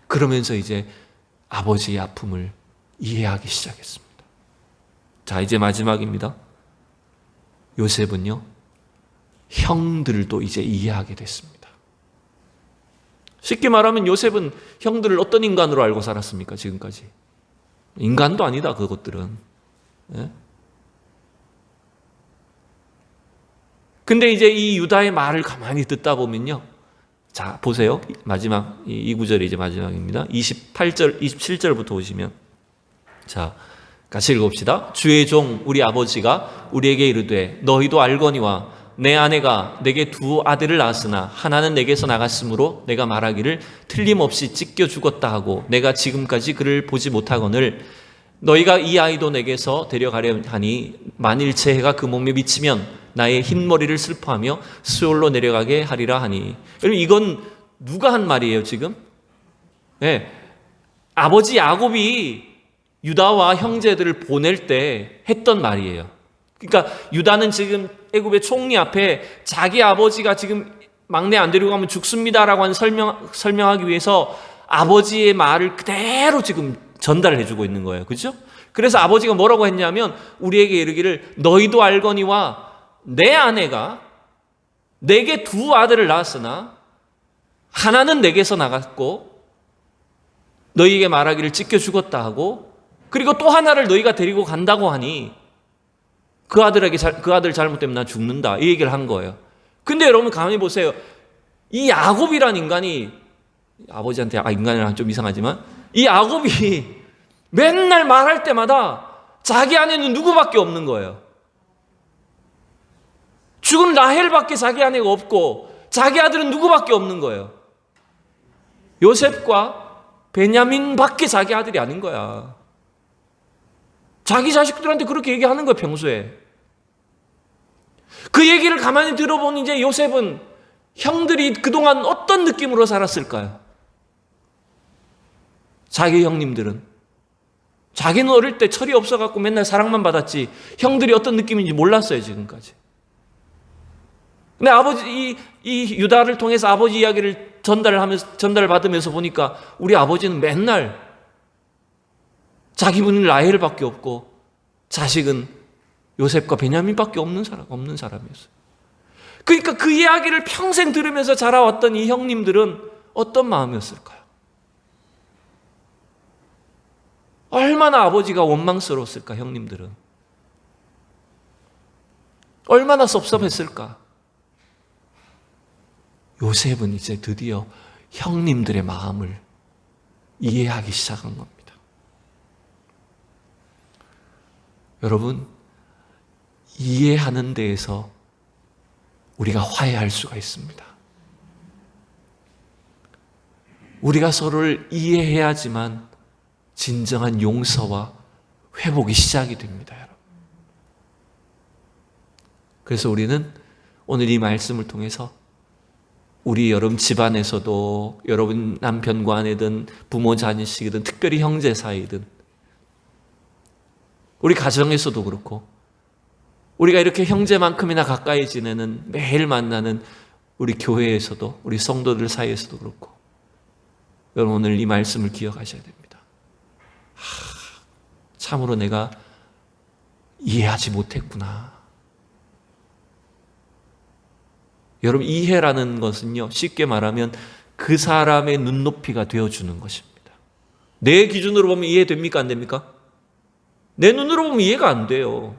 그러면서 이제 아버지의 아픔을 이해하기 시작했습니다. 자, 이제 마지막입니다. 요셉은요, 형들도 이제 이해하게 됐습니다. 쉽게 말하면 요셉은 형들을 어떤 인간으로 알고 살았습니까? 지금까지. 인간도 아니다, 그것들은. 예? 근데 이제 이 유다의 말을 가만히 듣다 보면요. 자, 보세요. 마지막, 이 구절이 이제 마지막입니다. 28절, 27절부터 오시면. 자, 같이 읽어봅시다. 주의 종, 우리 아버지가 우리에게 이르되, 너희도 알거니와 내 아내가 내게 두 아들을 낳았으나 하나는 내게서 나갔으므로 내가 말하기를 틀림없이 찢겨 죽었다 하고 내가 지금까지 그를 보지 못하거늘 너희가 이 아이도 내게서 데려가려 하니 만일 제 해가 그 몸에 미치면 나의 흰머리를 슬퍼하며 수올로 내려가게 하리라 하니. 여러분, 이건 누가 한 말이에요, 지금? 네. 아버지 야곱이 유다와 형제들을 보낼 때 했던 말이에요. 그러니까 유다는 지금 애굽의 총리 앞에 자기 아버지가 지금 막내 안 데리고 가면 죽습니다라고 하는 설명하기 위해서 아버지의 말을 그대로 지금 전달을 해주고 있는 거예요. 그렇죠? 그래서 아버지가 뭐라고 했냐면 우리에게 이르기를 너희도 알거니와 내 아내가 내게 두 아들을 낳았으나 하나는 내게서 나갔고 너희에게 말하기를 찢겨 죽었다 하고 그리고 또 하나를 너희가 데리고 간다고 하니 그 아들 잘못되면 나 죽는다 이 얘기를 한 거예요. 근데 여러분 가만히 보세요. 이 야곱이란 인간이 아버지한테 인간이랑 좀 이상하지만 이 야곱이 맨날 말할 때마다 자기 아내는 누구밖에 없는 거예요. 죽은 라헬밖에 자기 아내가 없고 자기 아들은 누구밖에 없는 거예요. 요셉과 베냐민밖에 자기 아들이 아닌 거야. 자기 자식들한테 그렇게 얘기하는 거예요, 평소에. 그 얘기를 가만히 들어보니 이제 요셉은 형들이 그동안 어떤 느낌으로 살았을까요? 자기 형님들은. 자기는 어릴 때 철이 없어갖고 맨날 사랑만 받았지 형들이 어떤 느낌인지 몰랐어요, 지금까지. 근데 이 유다를 통해서 아버지 이야기를 전달을 받으면서 보니까 우리 아버지는 맨날 자기 분인 라헬밖에 없고 자식은 요셉과 베냐민밖에 없는 사람이었어요. 그러니까 그 이야기를 평생 들으면서 자라왔던 이 형님들은 어떤 마음이었을까요? 얼마나 아버지가 원망스러웠을까, 형님들은. 얼마나 섭섭했을까. 요셉은 이제 드디어 형님들의 마음을 이해하기 시작한 겁니다. 여러분, 이해하는 데에서 우리가 화해할 수가 있습니다. 우리가 서로를 이해해야지만 진정한 용서와 회복이 시작이 됩니다, 여러분. 그래서 우리는 오늘 이 말씀을 통해서 우리 여러분 집안에서도 여러분 남편과 아내든 부모 자녀시기든 특별히 형제 사이든 우리 가정에서도 그렇고 우리가 이렇게 형제만큼이나 가까이 지내는 매일 만나는 우리 교회에서도 우리 성도들 사이에서도 그렇고 여러분 오늘 이 말씀을 기억하셔야 됩니다. 참으로 내가 이해하지 못했구나. 여러분 이해라는 것은요 쉽게 말하면 그 사람의 눈높이가 되어주는 것입니다. 내 기준으로 보면 이해됩니까? 안 됩니까? 내 눈으로 보면 이해가 안 돼요.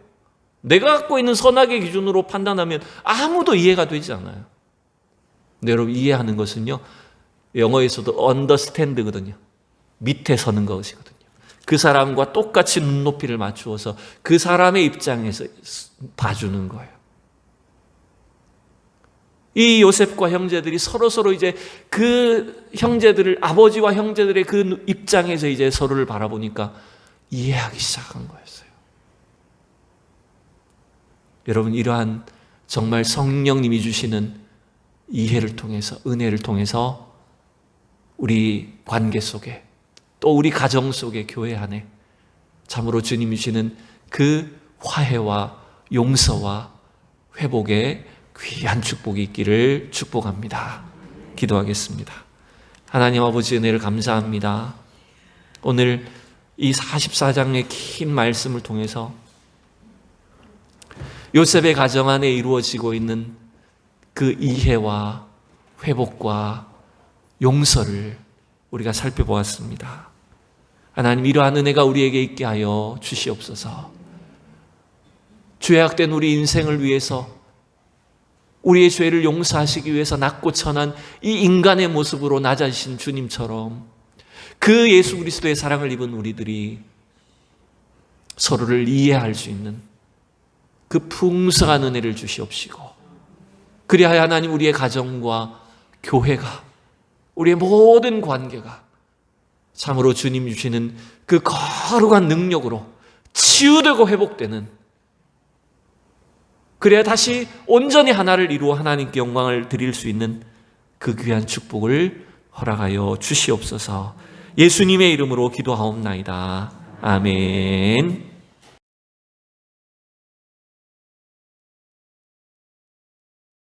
내가 갖고 있는 선악의 기준으로 판단하면 아무도 이해가 되지 않아요. 근데 여러분, 이해하는 것은요, 영어에서도 understand거든요. 밑에 서는 것이거든요. 그 사람과 똑같이 눈높이를 맞추어서 그 사람의 입장에서 봐주는 거예요. 이 요셉과 형제들이 서로 이제 그 형제들을, 아버지와 형제들의 그 입장에서 이제 서로를 바라보니까 이해하기 시작한 거였어요. 여러분, 이러한 정말 성령님이 주시는 이해를 통해서, 은혜를 통해서 우리 관계 속에, 또 우리 가정 속에, 교회 안에 참으로 주님이 주시는 그 화해와 용서와 회복의 귀한 축복이 있기를 축복합니다. 기도하겠습니다. 하나님 아버지, 은혜를 감사합니다. 오늘 이 44장의 긴 말씀을 통해서 요셉의 가정 안에 이루어지고 있는 그 이해와 회복과 용서를 우리가 살펴보았습니다. 하나님, 이러한 은혜가 우리에게 있게 하여 주시옵소서. 죄악된 우리 인생을 위해서, 우리의 죄를 용서하시기 위해서 낮고 천한 이 인간의 모습으로 낮아지신 주님처럼 그 예수 그리스도의 사랑을 입은 우리들이 서로를 이해할 수 있는 그 풍성한 은혜를 주시옵시고, 그리하여 하나님, 우리의 가정과 교회가, 우리의 모든 관계가 참으로 주님 주시는 그 거룩한 능력으로 치유되고 회복되는, 그래야 다시 온전히 하나를 이루어 하나님께 영광을 드릴 수 있는 그 귀한 축복을 허락하여 주시옵소서. 예수님의 이름으로 기도하옵나이다. 아멘.